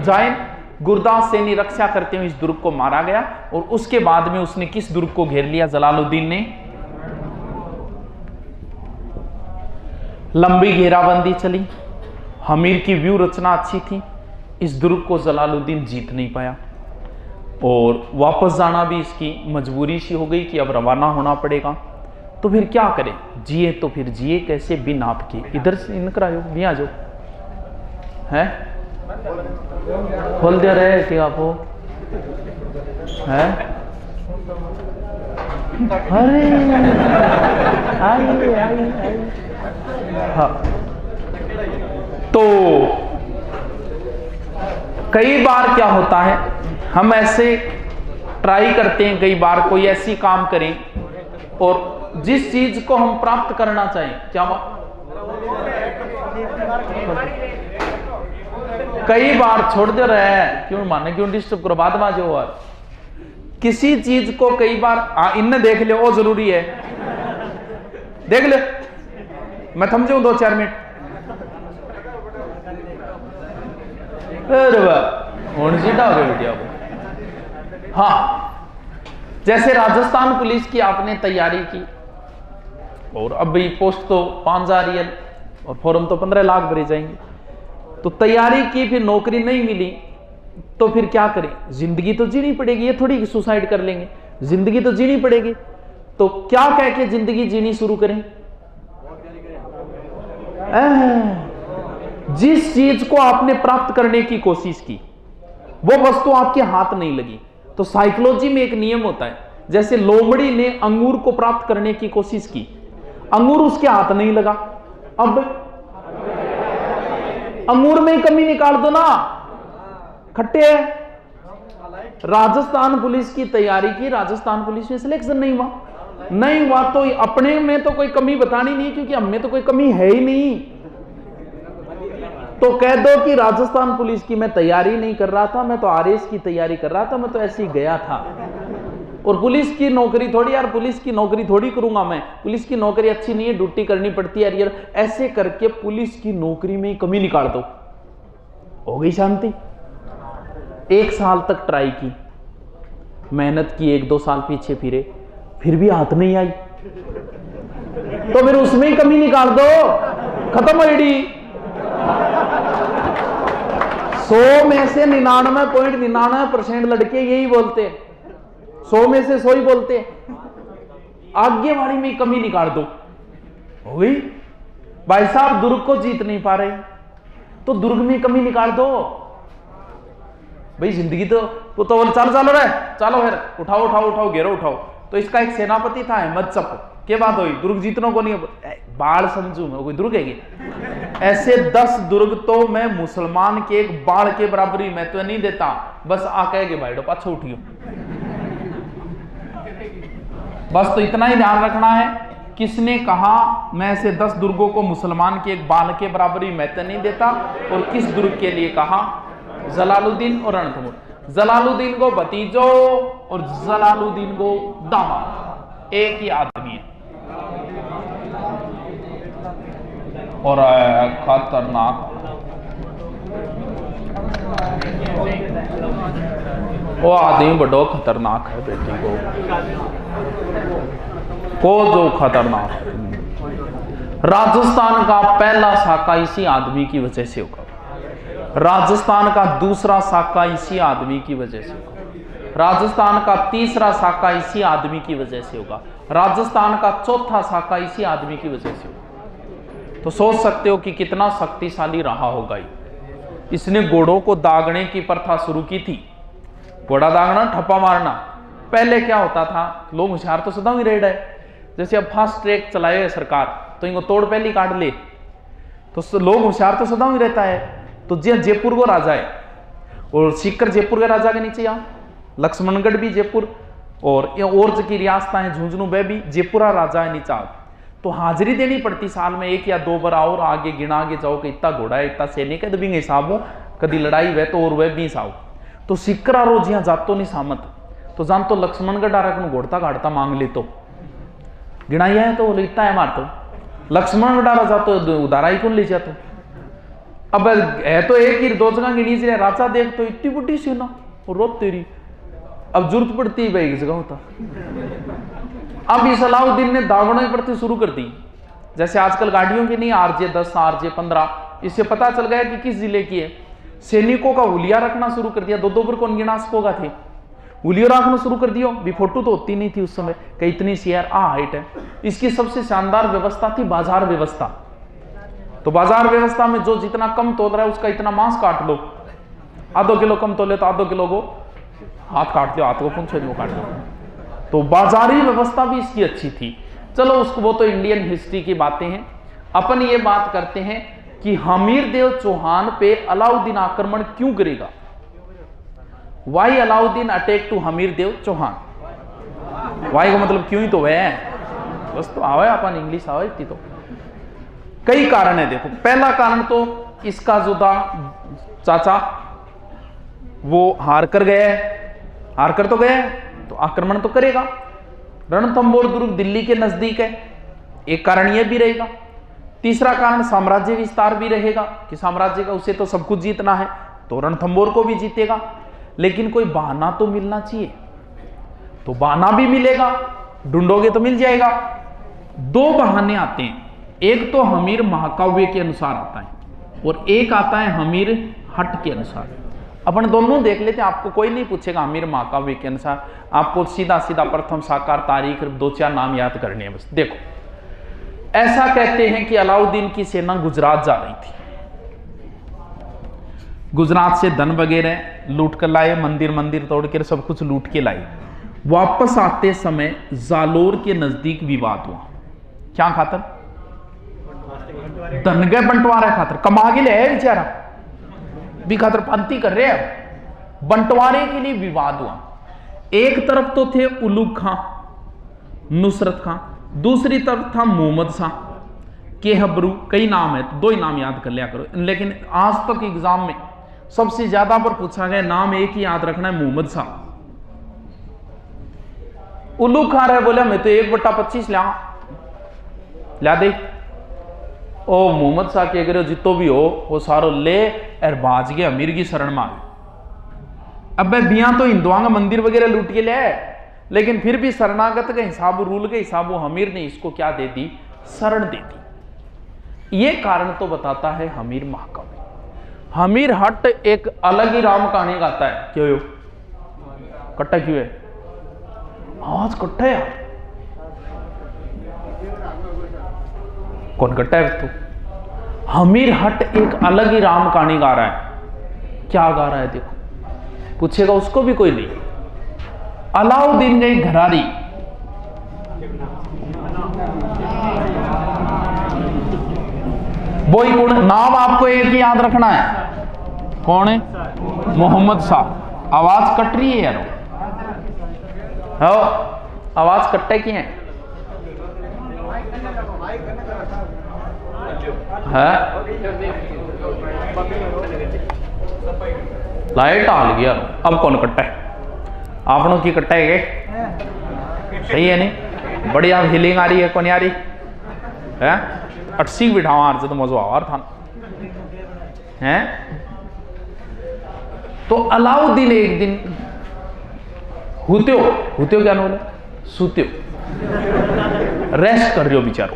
जाइन। गुरदास सैनी रक्षा करते हुए इस दुर्ग को मारा गया। और उसके बाद में उसने किस दुर्ग को घेर लिया? जलालुद्दीन ने लंबी घेराबंदी चली। हमीर की व्यू रचना अच्छी थी। इस दुर्ग को जलालुद्दीन जीत नहीं पाया और वापस जाना भी इसकी मजबूरी सी हो गई कि अब रवाना होना पड़ेगा। तो फिर क्या करें? जिए तो फिर जिए कैसे? बिन आपके। इधर से इनकर आयो, भी आ जाओ। है खोल दे रहे कि आप हो है? अरे आइए आइए। हाँ, तो कई बार क्या होता है, हम ऐसे ट्राई करते हैं, कई बार कोई ऐसी काम करें और जिस चीज को हम प्राप्त करना चाहें, क्या कई बार छोड़ दे रहे हैं, क्यों माने, क्यों डिस्टर्ब करो, बाद में जो और किसी चीज को कई बार इनने देख ले, वो जरूरी है, देख ले, मैं थम जाऊं 2-4 मिनट। अरे वाह, सीधा हो गया बेटिया वो। हाँ, जैसे राजस्थान पुलिस की आपने तैयारी की और अभी पोस्ट तो 5,000 रियल और फॉर्म तो 15 लाख भरे जाएंगे। तो तैयारी की, फिर नौकरी नहीं मिली, तो फिर क्या करें? जिंदगी तो जीनी पड़ेगी। ये थोड़ी सुसाइड कर लेंगे, जिंदगी तो जीनी पड़ेगी। तो क्या कह के जिंदगी जीनी शुरू करें? जिस चीज को आपने प्राप्त करने की कोशिश की वो वस्तु आपके हाथ नहीं लगी। तो साइकोलॉजी में एक नियम होता है, जैसे लोमड़ी ने अंगूर को प्राप्त करने की कोशिश की, अंगूर उसके हाथ नहीं लगा, अब अंगूर में कमी निकाल दो ना, खट्टे है। राजस्थान पुलिस की तैयारी की, राजस्थान पुलिस में सिलेक्शन नहीं हुआ, तो अपने में तो कोई कमी बतानी नहीं, क्योंकि हम में तो कोई कमी है ही नहीं। तो कह दो कि राजस्थान पुलिस की मैं तैयारी नहीं कर रहा था, मैं तो आरएस की तैयारी कर रहा था, मैं तो ऐसे ही गया था। और पुलिस की नौकरी थोड़ी, यार पुलिस की नौकरी थोड़ी करूंगा मैं, पुलिस की नौकरी अच्छी नहीं है, ड्यूटी करनी पड़ती है यार, ऐसे करके पुलिस की नौकरी में कमी निकाल दो, हो गई शांति। 1 साल तक ट्राई की, मेहनत की, 1-2 साल पीछे फिरे, फिर भी हाथ नहीं आई, तो फिर उसमें ही कमी निकाल दो, खत्म आईडी। 100 में से 99.99% लड़के यही बोलते, 100 में से 100 ही बोलते, आगे वाली में कमी निकाल दो, हो गई। भाई साहब दुर्ग को जीत नहीं पा रहे, तो दुर्ग में कमी निकाल दो। भाई जिंदगी तो चलो रे, चलो फिर उठाओ घेरो उठाओ। तो इसका एक सेनापति था अहमद चप, के बात हुई, दुर्ग जीतने को नहीं, बाढ़ समझू मैं, कोई दुर्ग है? ऐसे 10 दुर्ग तो मैं मुसलमान के एक बाढ़ के बराबरी मैं तो नहीं देता, बस आ कहेगे भाई पाछो उठियो। बस तो इतना ही ध्यान रखना है, किसने कहा मैं ऐसे 10 दुर्गों को मुसलमान के एक बाढ़ के बराबरी मैं तो नहीं देता, और किस दुर्ग के लिए कहा? जलालुद्दीन और रणथंभौर। जलालुद्दीन को भतीजो और जलालुद्दीन को दामाद, एक ही आदमी है। और खतरनाक, वो आदमी बड़ो खतरनाक है बेटी को जो खतरनाक। राजस्थान का पहला साका इसी आदमी की वजह से होगा, राजस्थान का दूसरा साका इसी आदमी की वजह से होगा, राजस्थान का तीसरा साका इसी आदमी की वजह से होगा, राजस्थान का चौथा साका इसी आदमी की वजह से होगा। तो सोच सकते हो कि कितना शक्तिशाली रहा होगा ये। इसने घोड़ों को दागने की प्रथा शुरू की थी। घोड़ा दागना, ठप्पा मारना। पहले क्या होता था, लोग होशियार तो सदा ही रेड है, जैसे अब फास्ट ट्रैक चलाए है सरकार तो इनको तोड़ पहले काट ले, तो लोग होशियार तो सदा ही रहता है। तो जयपुर को राजा है और सीकर जयपुर के राजा के नीचे आओ, लक्ष्मणगढ़ भी जयपुर, और की रियासत है झुंझुनू वह भी जयपुरा राजा है नीचा। तो हाजिरी देनी पड़ती साल में 1 या 2 बार, और आगे गिना आगे जाओ कि इतना घोड़ा है, इतना सैनिक है, तो भी हिसाब हो, कभी लड़ाई वह तो और वह भी हिसाब। तो सिक्कर आरो जिया जातो नहीं सामत, तो जान तो लक्ष्मणगढ़ डारा घोड़ता घाड़ता मांग ले, तो गिनाइया है तो इतना है मार, तो लक्ष्मणगढ़ डारा जातो उदारा ही कौन ले जातो। अब है तो एक ही, 2 जगह गिनी से राजा देख तो इतनी बड़ी सेना रो तेरी, अब जरूरत पड़ती भाई एक जगह होता। अब इस अलाउद्दीन ने दागने पड़ती शुरू कर दी, जैसे आजकल गाड़ियों की नहीं, RJ 10 RJ 15, इससे पता चल गया कि किस जिले की है। सैनिकों का हुलिया रखना शुरू कर दिया, 2-2 पर कौन गिना सकोगा थे, हुलिया रखना शुरू कर दिया। भी फोटो तो होती नहीं थी उस समय कि इतनी शेयर हाइट है। इसकी सबसे शानदार व्यवस्था थी बाजार व्यवस्था। तो बाजार व्यवस्था में जो जितना कम तोल रहा है उसका इतना मांस काट लो, आधो किलो कम तोले तो आधो किलो को हाथ काट लो, हाथ को पूंछे वो काट लो। तो बाजारी व्यवस्था भी इसकी अच्छी थी। चलो उसको, वो तो इंडियन हिस्ट्री की बातें हैं। अपन ये बात करते हैं कि हमीर देव चौहान पे अलाउद्दीन आक्रमण क्यों करेगा। Why Alauddin attack to Hammir Dev Chauhan. Why का मतलब क्यों ही तो वह है, बस तो आवे अपन इंग्लिश आवे इतनी। तो कई कारण है। देखो, पहला कारण तो इसका जो था चाचा वो हार कर गया है, हार कर तो गया है तो आक्रमण तो करेगा। रणथंबोर दुर्ग दिल्ली के नजदीक है, एक कारण यह भी रहेगा। तीसरा कारण साम्राज्य विस्तार भी रहेगा कि साम्राज्य का उसे तो सब कुछ जीतना है, तो रणथंबोर को भी जीतेगा। लेकिन कोई बहाना तो मिलना चाहिए, तो बहाना भी मिलेगा, ढूंढोगे तो मिल जाएगा। 2 बहाने आते हैं, एक तो हमीर महाकाव्य के अनुसार आता है और एक आता है हमीर हट के अनुसार। अपन दोनों देख लेते हैं, आपको कोई नहीं पूछेगा हमीर महाकाव्य के अनुसार, आपको सीधा सीधा प्रथम साकार तारीख 2-4 नाम याद करने हैं बस। देखो, ऐसा कहते हैं कि अलाउद्दीन की सेना गुजरात जा रही थी, गुजरात से धन वगैरह लूट कर लाए, मंदिर तोड़ कर सब कुछ लूट के लाए। वापस आते समय जालोर के नजदीक विवाद हुआ। क्या खातर? धन के बंटवारे खातर, कमा के ले बेचारा भी खातर पंती कर रहे हैं। बंटवारे के लिए विवाद हुआ। एक तरफ तो थे उलूग खां, नुसरत खां, दूसरी तरफ था मोहम्मद शाह के हबरू। कई नाम है तो 2 ही नाम याद कर लिया करो, लेकिन आज तक एग्जाम में सबसे ज्यादा पर पूछा गया नाम एक ही याद रखना है, मोहम्मद शाह। उलूग खां रहे, बोले मैं तो 1/25 ला दे। ओ मोहम्मद शाह के अगर जितो भी हो वो सारो ले और बाज गया अमीर की शरण में। अब बिया तो हिंदुओं का मंदिर वगैरह लूट के ले, लेकिन फिर भी शरणागत के हिसाब, रूल के हिसाब वो हमीर ने इसको क्या दे दी, शरण दे दी। ये कारण तो बताता है हमीर महाकाव्य। हमीर हट एक अलग ही राम कहानी गाता है। क्यों यो कट्टा क्यों है आज कट्टा यार, कौन कट्टा है तू? हमीर हट एक अलग ही राम कहानी गा रहा है। क्या गा रहा है देखो, पूछेगा उसको भी कोई नहीं। अलाउद्दीन गई घरारी, वो ही कौन? नाम आपको एक ही याद रखना है, कौन है? मोहम्मद शाह। आवाज कट रही है यार, आवाज कट्टे की है, लाइट आ गया। अब कौन कट्टा है? आपनों की कट्टा है सही है नहीं? बढ़िया फीलिंग आ रही है, कौन आ रही है? 80 बिठाओ आर से तो मजा आ था हैं। तो अलाउद्दीन एक दिन हुत्यो क्या बोले, सुत्यो, रेस्ट कर रहे हो बेचारो।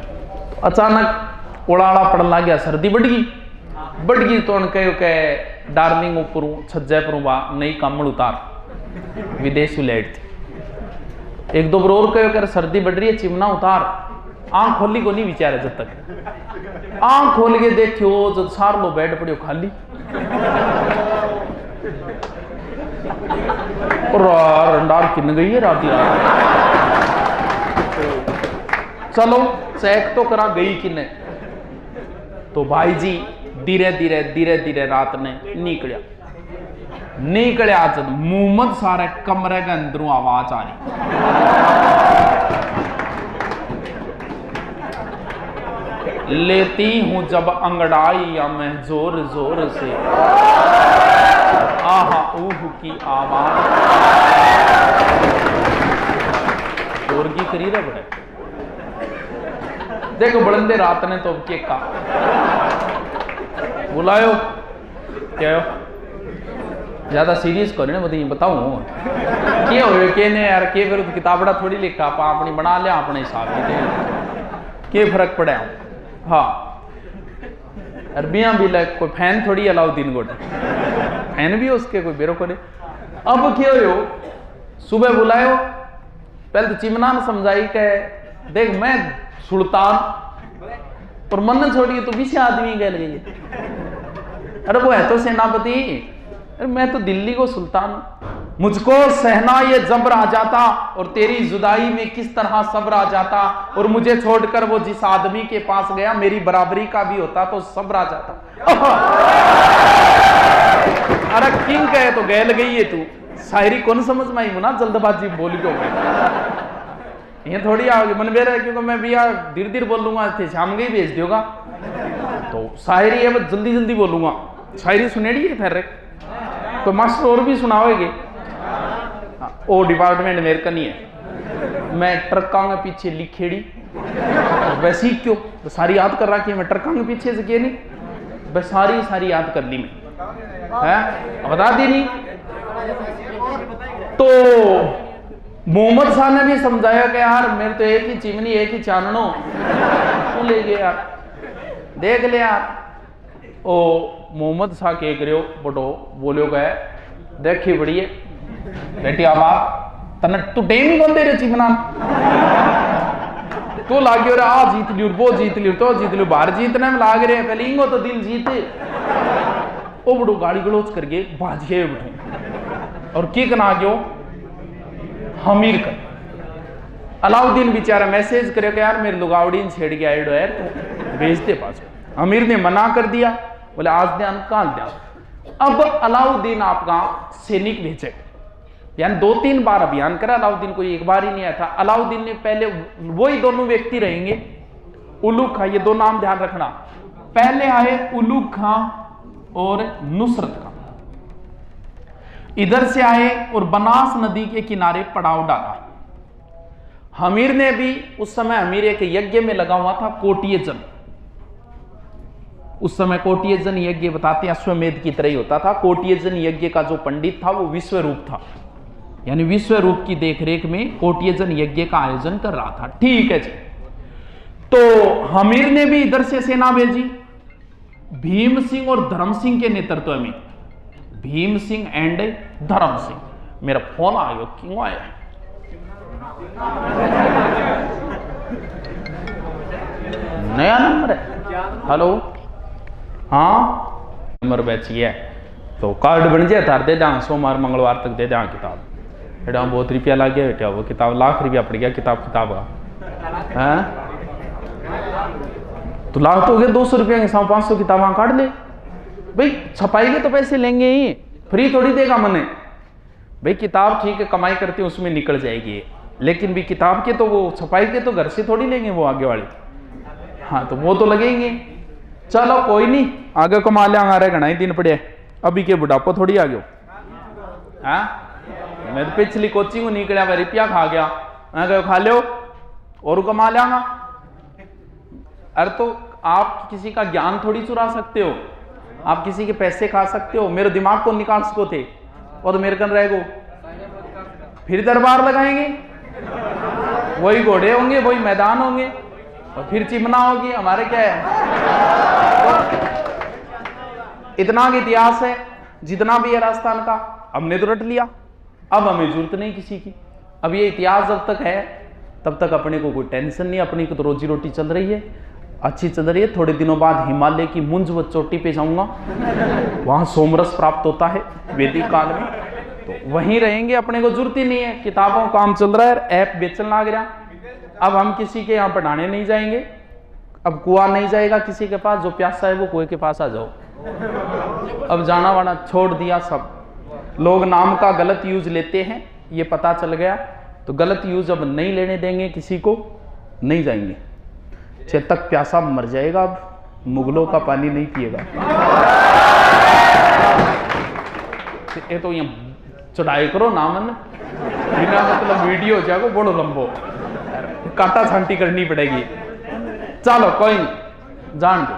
तो अचानक उड़ाड़ा पड़न लग गया, सर्दी बढ़ गई तो कहे डार्लिंग ऊपर छज्जे पर बा नई कमल उतार, विदेशी लाइट थी। 1-2 बार और कहो कर सर्दी बढ़ रही है, चिमना उतार, आंख खोली को नहीं विचारे जब तक आंख खोल के देखियो जो सार लो बेड पड़ियो खाली रंडार किन गई है रात चलो चेक तो करा गई किने। तो भाई जी धीरे धीरे रात ने निकलिया जब मोहम्मद सारे कमरे के अंदरों आवाज आ रही लेती हूं जब अंगड़ाई या मैं जोर जोर से आहा ऊह की आवाज जोर की करी रहे बड़े देखो बड़ंदे रात ने तो के का बुलायो क्या हो ज्यादा सीरियस करो ना बताऊं क्या हो ने यार के फिर किताबड़ा थोड़ी लिखा आप अपनी बना लिया अपने हिसाब से के फर्क पड़ा। हाँ अरबियां भी लग कोई फैन थोड़ी अलाउद्दीन गोट फैन भी उसके कोई बेरो करे। अब क्या हो सुबह बुलायो पहले तो चिमना ने समझाई के देख मैं सुल्तान और मन छोड़िए तो 20 आदमी गए गई। अरे वो है तो सेनापति अरे मैं तो दिल्ली को सुल्तान मुझको सहना ये जबर आ जाता और तेरी जुदाई में किस तरह सब्र आ जाता और मुझे छोड़कर वो जिस आदमी के पास गया मेरी बराबरी का भी होता तो सब्र आ जाता। अरे किंग कहे तो गैल गई है तू शायरी कौन समझ में आई मुना जल्दबाजी बोली को ये थोड़ी आओगे मन बेरा है क्योंकि मैं भी यार धीरे धीरे बोलूंगा थे शाम के ही भेज दोगा तो शायरी है बस जल्दी जल्दी बोलूंगा। शायरी सुनेड़ी है फिर कोई मास्टर और भी सुनाओगे वो डिपार्टमेंट मेरे का नहीं है मैं ट्रकों के पीछे लिखेड़ी वैसी क्यों तो सारी याद कर रखी है मैं ट्रकों के पीछे से किए नहीं बस सारी याद कर ली मैं है बता दी नहीं। तो मोहम्मद शाह ने भी समझाया कि यार मेरे तो एक ही चिमनी एक ही चाननो तू ले गया यार देख ले यार। ओ मोहम्मद शाह के करो बटो बोलो गए देखी बड़ी बेटी आवाज तने तू टेम ही कौन दे रहे चिमना तो लागे आ जीत लियो वो जीत लियो तो जीत लियो बाहर जीतने में लाग रहे पहले इंगो तो दिल जीते ओ बड़ो गाड़ी गलोच करके बाजिए उठो और की कना गयो हमीर कर अलाउद्दीन बेचारा मैसेज करे कि यार मेरे लुगावड़ी छेड़ के आए यार तो भेज दे पास। अमीर ने मना कर दिया बोले आज ध्यान काल ध्यान। अब अलाउद्दीन आपका सैनिक भेजे यानी 2-3 बार अभियान करा अलाउद्दीन को एक बार ही नहीं आया था। अलाउद्दीन ने पहले वही दोनों व्यक्ति रहेंगे उलूग खां ये दो नाम ध्यान रखना पहले आए उलूग खां और नुसरत खां इधर से आए और बनास नदी के किनारे पड़ाव डाला। हमीर ने भी उस समय हमीर एक यज्ञ में लगा हुआ था कोटियजन उस समय कोटियजन यज्ञ बताते हैं अश्वमेध की तरह ही होता था। कोटियजन यज्ञ का जो पंडित था वो विश्वरूप था यानी विश्वरूप की देखरेख में कोटियजन यज्ञ का आयोजन कर रहा था। ठीक है जी। तो हमीर ने भी इधर से सेना भेजी भीम सिंह और धर्म सिंह के नेतृत्व में भीम सिंह एंड धर्म सिंह। मेरा फोन आ गया क्यों आया नया नंबर है हेलो हाँ नंबर बैचिए तो कार्ड बन जाए तार दे दें सोमवार मंगलवार तक दे दें किताब बेटा बहुत रुपया लग गया बेटा वो किताब लाख रुपया पड़ गया किताब का हैं तो लाख तो हो गया 200 रुपया के 500 किताबें काट ले भाई छपाई के तो पैसे लेंगे ही फ्री थोड़ी देगा मने भाई किताब ठीक है कमाई करते उसमें निकल जाएगी लेकिन भी किताब के तो वो छपाई के तो घर से थोड़ी लेंगे वो आगे वाले हाँ तो वो तो लगेंगे। चलो कोई नहीं आगे कमा लिया हमारे घना ही दिन पड़े अभी के बुढ़ापा थोड़ी आ गयो हाँ मैं तो पिछली कोचिंग को निकलिया मैं रुपया खा गया मैं कहो खा लो और कमा लिया अरे तो आप किसी का ज्ञान थोड़ी चुरा सकते हो आप किसी के पैसे खा सकते हो मेरे दिमाग को निकाल सको थे और मेरे कन रहेगो फिर दरबार लगाएंगे वही घोड़े होंगे वही मैदान होंगे और फिर चिमना होगी हमारे क्या है तो इतना इतिहास है जितना भी है राजस्थान का हमने तो रट लिया अब हमें जरूरत नहीं किसी की। अब ये इतिहास जब तक है तब तक अपने को कोई टेंशन नहीं, अपनी को तो रोजी रोटी चल रही है, अच्छी चल रही है। थोड़े दिनों बाद हिमालय की मुंज व चोटी पे जाऊंगा, वहां सोमरस प्राप्त होता है वैदिक काल में, तो वहीं रहेंगे, अपने को जरूरत ही नहीं है। किताबों का काम चल रहा है, ऐप बेचने लग रहा। अब हम किसी के यहाँ पढ़ाने नहीं जाएंगे, अब कुआ नहीं जाएगा किसी के पास, जो प्यासा है वो कुएं के पास आ जाओ। अब जाना वाना छोड़ दिया सब। लोग नाम का गलत यूज लेते हैं, ये पता चल गया, तो गलत यूज अब नहीं लेने देंगे किसी को, नहीं जाएंगे। चेतक प्यासा मर जाएगा, अब मुगलों का पानी नहीं पिएगा। ये तो यहाँ चढ़ाई करो नामन, बिना मतलब वीडियो हो जाएगा बड़ो लंबो, काटा छांटी करनी पड़ेगी। चलो कोई नहीं, जान दो,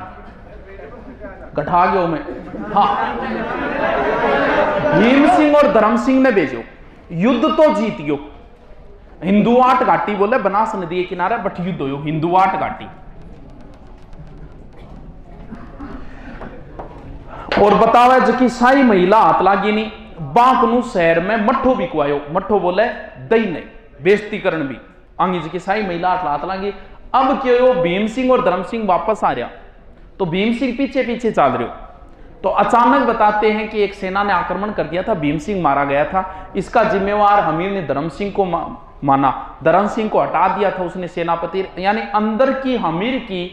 गठा गयो मैं। हाँ, भीम सिंह और धर्म सिंह ने भेजो, युद्ध तो जीत गयो। हिंदुआट घाटी बोले, बनास नदी के किनारे, बट युद्ध हो हिंदुआट घाटी। और बतावे जो कि साई महिला हाथ लागी नहीं, बांकनू शहर में मठो बिकवायो, मठो बोले दही नहीं, बेस्तीकरण भी आंगी जी की साई महिला हाथ लागी। अब क्यों भीम सिंह और धर्म सिंह वापस आ रहा, तो भीम सिंह पीछे पीछे चल रहे हो, तो अचानक बताते हैं कि एक सेना ने आक्रमण कर दिया था, भीम सिंह मारा गया था। इसका जिम्मेवार हमीर ने धर्म सिंह को माना, धर्म सिंह को हटा दिया था उसने सेनापति, यानी अंदर की हमीर की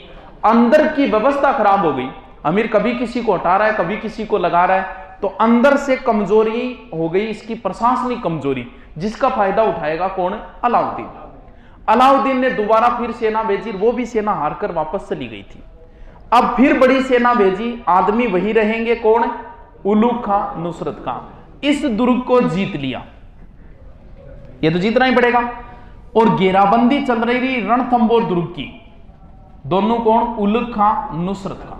अंदर की व्यवस्था खराब हो गई। अमीर कभी किसी को हटा रहा है, कभी किसी को लगा रहा है, तो अंदर से कमजोरी हो गई, इसकी प्रशासनिक कमजोरी, जिसका फायदा उठाएगा कौन? अलाउद्दीन। अलाउद्दीन ने दोबारा फिर सेना भेजी, वो भी सेना हारकर वापस चली गई थी। अब फिर बड़ी सेना भेजी, आदमी वही रहेंगे, कौन? उलुग खां, नुसरत खां। इस दुर्ग को जीत लिया, ये तो जीतना ही पड़ेगा। और घेराबंदी चल रही थी रणथंबोर दुर्ग की, दोनों कौन? उलुग खां, नुसरत खां।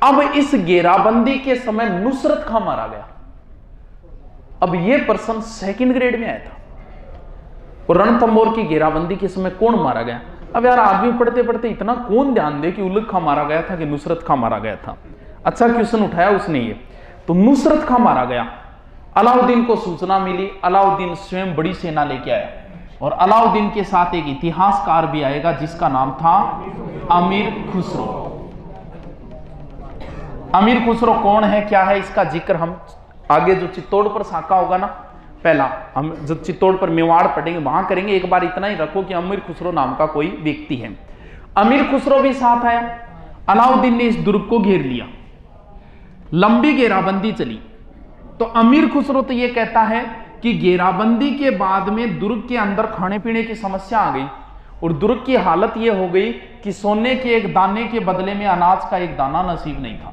अब इस घेराबंदी के समय नुसरत खां मारा गया। अब यह पर्सन सेकंड ग्रेड में आया था, और रणथंबोर की घेराबंदी के समय कौन मारा गया? अब यार आदमी पढ़ते पढ़ते इतना कौन ध्यान दे कि उलुग खां मारा गया था कि नुसरत खां मारा गया था। अच्छा क्वेश्चन उठाया उसने ये, तो नुसरत खां मारा गया। अलाउद्दीन को सूचना मिली, अलाउद्दीन स्वयं बड़ी सेना लेके आया, और अलाउद्दीन के साथ एक इतिहासकार भी आएगा जिसका नाम था अमीर खुसरो। अमीर खुसरो कौन है, क्या है, इसका जिक्र हम आगे जो चित्तौड़ पर साका होगा ना, पहला हम जब चित्तौड़ पर मेवाड़ पढ़ेंगे वहां करेंगे। एक बार इतना ही रखो कि अमीर खुसरो नाम का कोई व्यक्ति है। अमीर खुसरो भी साथ आया। अलाउद्दीन ने इस दुर्ग को घेर लिया, लंबी घेराबंदी चली। तो अमीर खुसरो तो यह कहता है कि घेराबंदी के बाद में दुर्ग के अंदर खाने पीने की समस्या आ गई, और दुर्ग की हालत यह हो गई कि सोने के एक दाने के बदले में अनाज का एक दाना नसीब नहीं था।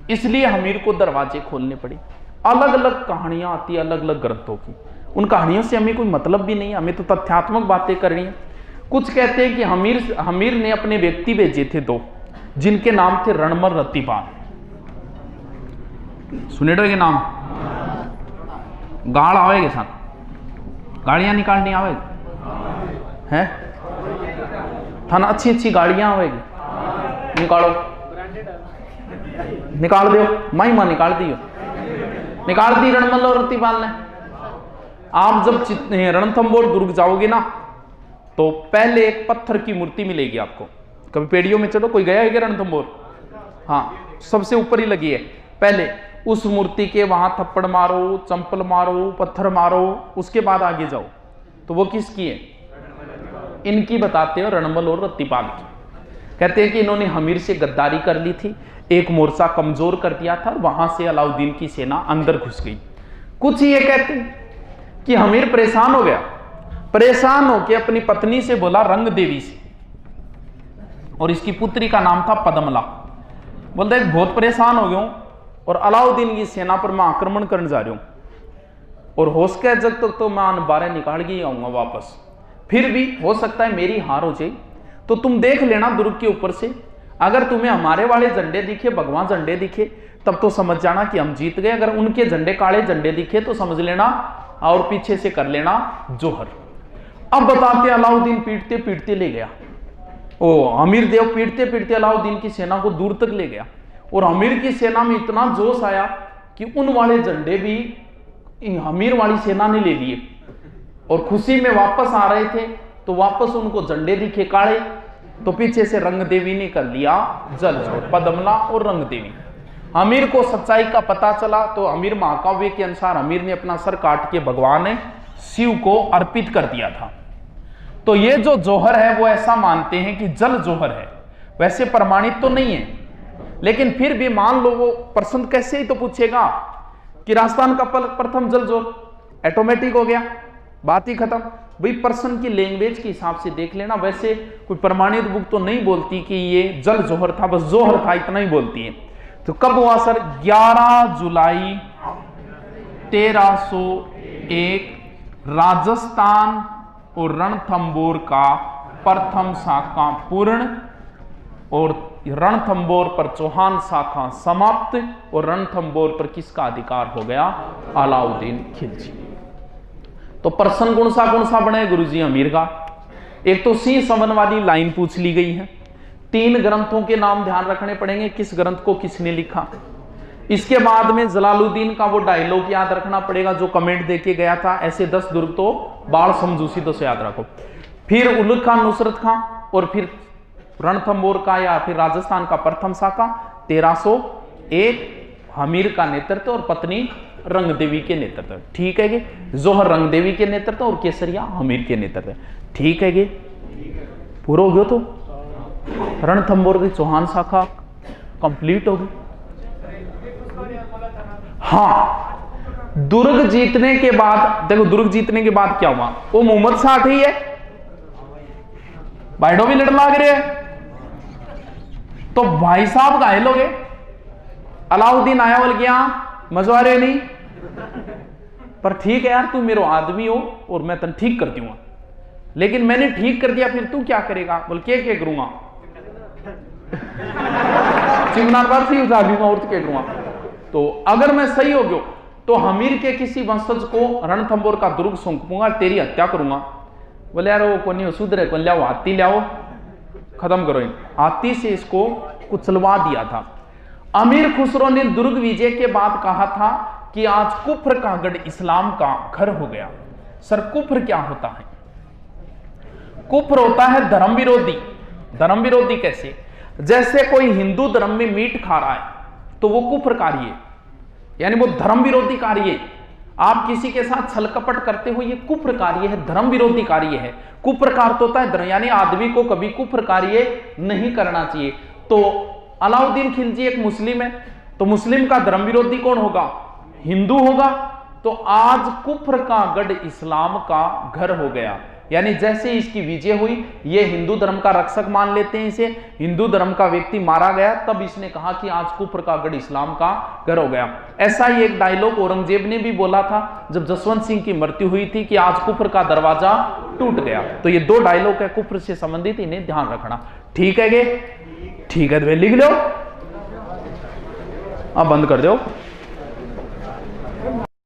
इसलिए अमीर को दरवाजे खोलने पड़े। अलग अलग कहानियां आती है अलग अलग ग्रंथों की, उन कहानियों से हमें कोई मतलब भी नहीं है, हमें तो तथ्यात्मक बातें करनी है। कुछ कहते हैं कि हमीर ने अपने व्यक्ति भेजे थे दो, जिनके नाम थे रणमल रत्तीपाल। सुने के नाम गाड़ आवेगे साथ, गाड़ियां निकालनी आवेगी है थाना, अच्छी अच्छी गाड़ियां आवेगी, निकालो, निकाल दो, महिमा निकाल दियो, निकाल दी रणमल और रत्तीपाल ने। आप जब रणथंबोर दुर्ग जाओगे ना, तो पहले एक पत्थर की मूर्ति मिलेगी आपको। कभी पेड़ियों में चलो, कोई गया है क्या रणथंबोर? हाँ, सबसे ऊपर ही लगी है। पहले उस मूर्ति के वहां थप्पड़ मारो, चंपल मारो, पत्थर मारो, उसके बाद आगे जाओ। तो वो किसकी है? इनकी बताते हो, रणमल और रत्तीपाल की। कहते हैं कि इन्होंने हमीर से गद्दारी कर ली थी, एक मोर्चा कमजोर कर दिया था, और वहां से अलाउद्दीन की सेना अंदर घुस गई। कुछ ये कहते हैं कि हमीर परेशान हो गया, परेशान होकर अपनी पत्नी से बोला, रंग देवी से, और इसकी पुत्री का नाम था पद्मला। बोलता है बहुत परेशान हो गया हूं, और अलाउद्दीन की सेना पर मैं आक्रमण करने जा रहा हूं, और हो सके जब तक तो मैं बारह निकाल के ही आऊंगा वापस, फिर भी हो सकता है मेरी हार हो जाए, तो तुम देख लेना दुर्ग के ऊपर से, अगर तुम्हें हमारे वाले झंडे दिखे, भगवान झंडे दिखे, तब तो समझ जाना कि हम जीत गए। अगर उनके झंडे काले झंडे दिखे तो समझ लेना, और पीछे से कर लेना जोहर। अब बताते अलाउद्दीन पीटते पीटते ले गया, ओ अमीर देव पीटते पीटते अलाउद्दीन की सेना को दूर तक ले गया, और अमीर की सेना में इतना जोश आया कि उन वाले झंडे भी अमीर वाली सेना ने ले लिए। और खुशी में वापस आ रहे थे तो वापस उनको झंडे दिखे काले, तो पीछे से रंग देवी ने कर लिया जल जोहर, पद्मला और रंग देवी। अमीर को सच्चाई का पता चला तो अमीर महाकाव्य के अनुसार अमीर ने अपना सर काट के भगवान शिव को अर्पित कर दिया था। तो ये जो जोहर है वो ऐसा मानते हैं कि जल जोहर है, वैसे प्रमाणित तो नहीं है, लेकिन फिर भी मान लो वो प्रश्न कैसे ही तो पूछेगा कि राजस्थान का प्रथम जल जोहर, ऑटोमेटिक हो गया, बात ही खत्म। भाई प्रश्न की लैंग्वेज के हिसाब से देख लेना, वैसे कोई प्रमाणित बुक तो नहीं बोलती कि ये जल जोहर था, बस जोहर था इतना ही बोलती है। तो कब हुआ सर? 11 जुलाई 1301 राजस्थान और रणथंबोर का प्रथम शाखा पूर्ण और रणथंबोर पर चौहान शाखा समाप्त, और रणथंबोर पर किसका अधिकार हो गया? अलाउद्दीन खिलजी। तो प्रश्न कौन सा बने गुरुजी? अमीर का। एक तो सिंह समन वाली लाइन पूछ ली गई है, 3 ग्रंथों के नाम ध्यान रखने पड़ेंगे, किस ग्रंथ को किसने लिखा। इसके बाद में जलालुद्दीन का वो डायलॉग याद रखना पड़ेगा जो कमेंट देके गया था, ऐसे 10 दुर्ग तो बाल समझूसी तो से याद रखो। फिर उलुग खान नुसरत खां, और फिर रणथंबोर का या फिर राजस्थान का प्रथम शाखा 1301 हमीर का नेतृत्व और पत्नी रंग देवी के नेतृत्व। ठीक है, जोहर रंग देवी के नेतृत्व और केसरिया हमीर के नेतृत्व। ठीक है, पूरा हो गया। तो रणथंबोर की चौहान शाखा कंप्लीट हो गई। हाँ, दुर्ग जीतने के बाद देखो, दुर्ग जीतने के बाद क्या हुआ? वो मोहम्मद शाह ही है, बाइडो भी लड़ लाग रहे हैं, तो भाई साहब घायल हो गए। अलाउद्दीन आया बोल गया मजा रहे नहीं, पर ठीक है यार, तू मेरा आदमी हो और मैं तन ठीक कर दूंगा, लेकिन मैंने ठीक कर दिया, फिर तू क्या करेगा? बोल क्या करूंगा? चिमनार बार से उठा दूंगा और क्या करूंगा? तो अगर मैं सही हो गया तो हमीर के किसी वंशज को रणथंबोर का दुर्ग सौंपूंगा, तेरी हत्या करूंगा। बोले यार वो कौन सुधरे, कौन लाओ हाथी लाओ, खत्म करो। हाथी से इसको कुचलवा दिया था। अमीर खुसरो ने दुर्ग विजय के बाद कहा था कि आज कुफ्र का गढ़ इस्लाम का घर हो गया। सर कुफ्र क्या होता है? कुफ्र होता है धर्म विरोधी। धर्म विरोधी कैसे? जैसे कोई हिंदू धर्म में मीट खा रहा है तो वो कुफ्र कार्य है, यानी वो धर्म विरोधी कार्य है। आप किसी के साथ छल कपट करते हो, ये कुफ्र कार्य है, धर्म विरोधी कार्य है। कुफ्र का अर्थ होता है धर्म, यानी आदमी को कभी कुफ्र कार्य नहीं करना चाहिए। तो अलाउद्दीन खिलजी एक मुस्लिम है, तो मुस्लिम का धर्म विरोधी कौन होगा? हिंदू होगा। तो आज कुफ्र का गढ़ इस्लाम का घर हो गया, यानी जैसे इसकी विजय हुई, ये हिंदू धर्म का रक्षक मान लेते हैं इसे, हिंदू धर्म का व्यक्ति मारा गया, तब इसने कहा कि आज कुफ्र का गढ़ इस्लाम का घर हो गया। ऐसा ही एक डायलॉग औरंगजेब ने भी बोला था जब जसवंत सिंह की मृत्यु हुई थी कि आज कुफ्र का दरवाजा टूट गया। तो ये 2 डायलॉग है कुफ्र से संबंधित, इन्हें ध्यान रखना। ठीक है, ठीक है, तो लिख लो, अब बंद कर दो।